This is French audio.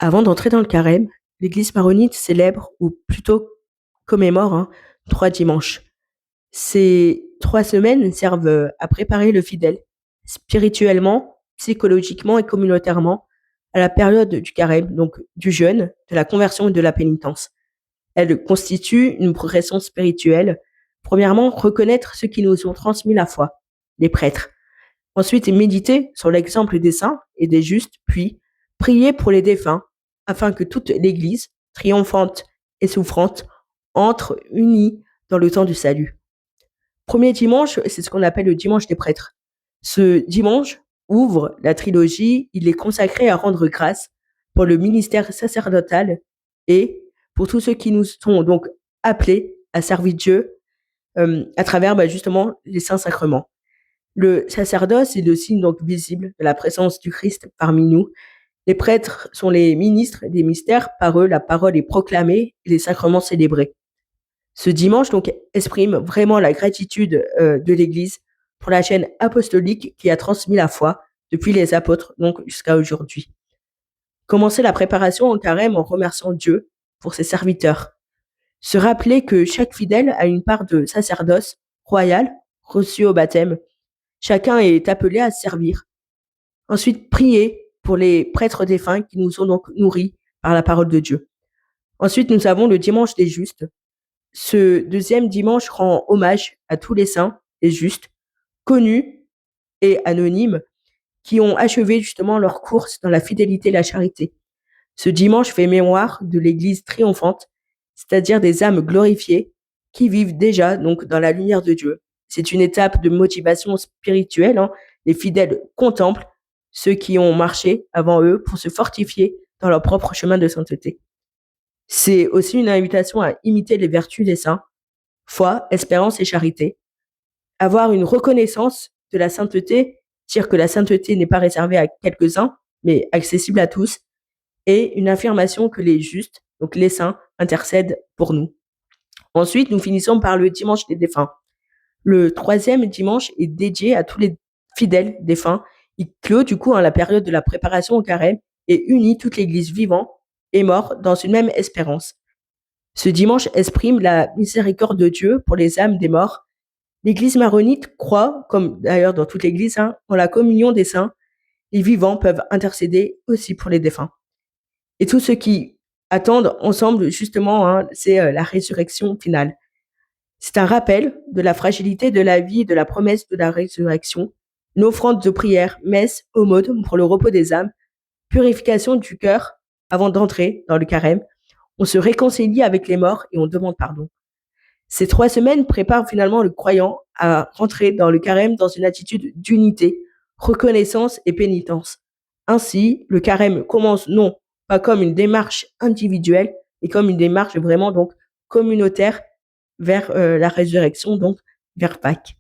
Avant d'entrer dans le carême, l'Église maronite célèbre, ou plutôt commémore, 3 dimanches. Ces 3 semaines servent, à préparer le fidèle, spirituellement, psychologiquement et communautairement, à la période du carême, donc du jeûne, de la conversion et de la pénitence. Elle constitue une progression spirituelle. Premièrement, reconnaître ceux qui nous ont transmis la foi, les prêtres. Ensuite, méditer sur l'exemple des saints et des justes, puis prier pour les défunts, afin que toute l'Église, triomphante et souffrante, entre unie dans le temps du salut. Premier dimanche, c'est ce qu'on appelle le dimanche des prêtres. Ce dimanche ouvre la trilogie, il est consacré à rendre grâce pour le ministère sacerdotal et pour tous ceux qui nous sont donc appelés à servir Dieu à travers justement les saints sacrements. Le sacerdoce est le signe donc visible de la présence du Christ parmi nous. Les prêtres sont les ministres des mystères, par eux la parole est proclamée et les sacrements célébrés. Ce dimanche donc exprime vraiment la gratitude de l'Église pour la chaîne apostolique qui a transmis la foi depuis les apôtres donc jusqu'à aujourd'hui. Commencer la préparation en carême en remerciant Dieu pour ses serviteurs. Se rappeler que chaque fidèle a une part de sacerdoce royal reçu au baptême. Chacun est appelé à servir. Ensuite, prier pour les prêtres défunts qui nous ont donc nourris par la parole de Dieu. Ensuite, nous avons le dimanche des justes. Ce deuxième dimanche rend hommage à tous les saints et justes, connus et anonymes, qui ont achevé justement leur course dans la fidélité et la charité. Ce dimanche fait mémoire de l'Église triomphante, c'est-à-dire des âmes glorifiées qui vivent déjà donc dans la lumière de Dieu. C'est une étape de motivation spirituelle. Les fidèles contemplent ceux qui ont marché avant eux pour se fortifier dans leur propre chemin de sainteté. C'est aussi une invitation à imiter les vertus des saints, foi, espérance et charité. Avoir une reconnaissance de la sainteté, dire que la sainteté n'est pas réservée à quelques-uns, mais accessible à tous, et une affirmation que les justes, donc les saints, intercèdent pour nous. Ensuite, nous finissons par le dimanche des défunts. Le troisième dimanche est dédié à tous les fidèles défunts. Il clôt du coup la période de la préparation au carême et unit toute l'Église vivante et morte dans une même espérance. Ce dimanche exprime la miséricorde de Dieu pour les âmes des morts. L'Église maronite croit, comme d'ailleurs dans toute l'Église, en la communion des saints. Les vivants peuvent intercéder aussi pour les défunts. Et tous ceux qui attendent ensemble, justement, c'est la résurrection finale. C'est un rappel de la fragilité de la vie et de la promesse de la résurrection. Une offrande de prière, messe, aumône pour le repos des âmes, purification du cœur avant d'entrer dans le carême. On se réconcilie avec les morts et on demande pardon. Ces 3 semaines préparent finalement le croyant à rentrer dans le carême dans une attitude d'unité, reconnaissance et pénitence. Ainsi, le carême commence non pas comme une démarche individuelle, mais comme une démarche vraiment donc communautaire vers la résurrection, donc vers Pâques.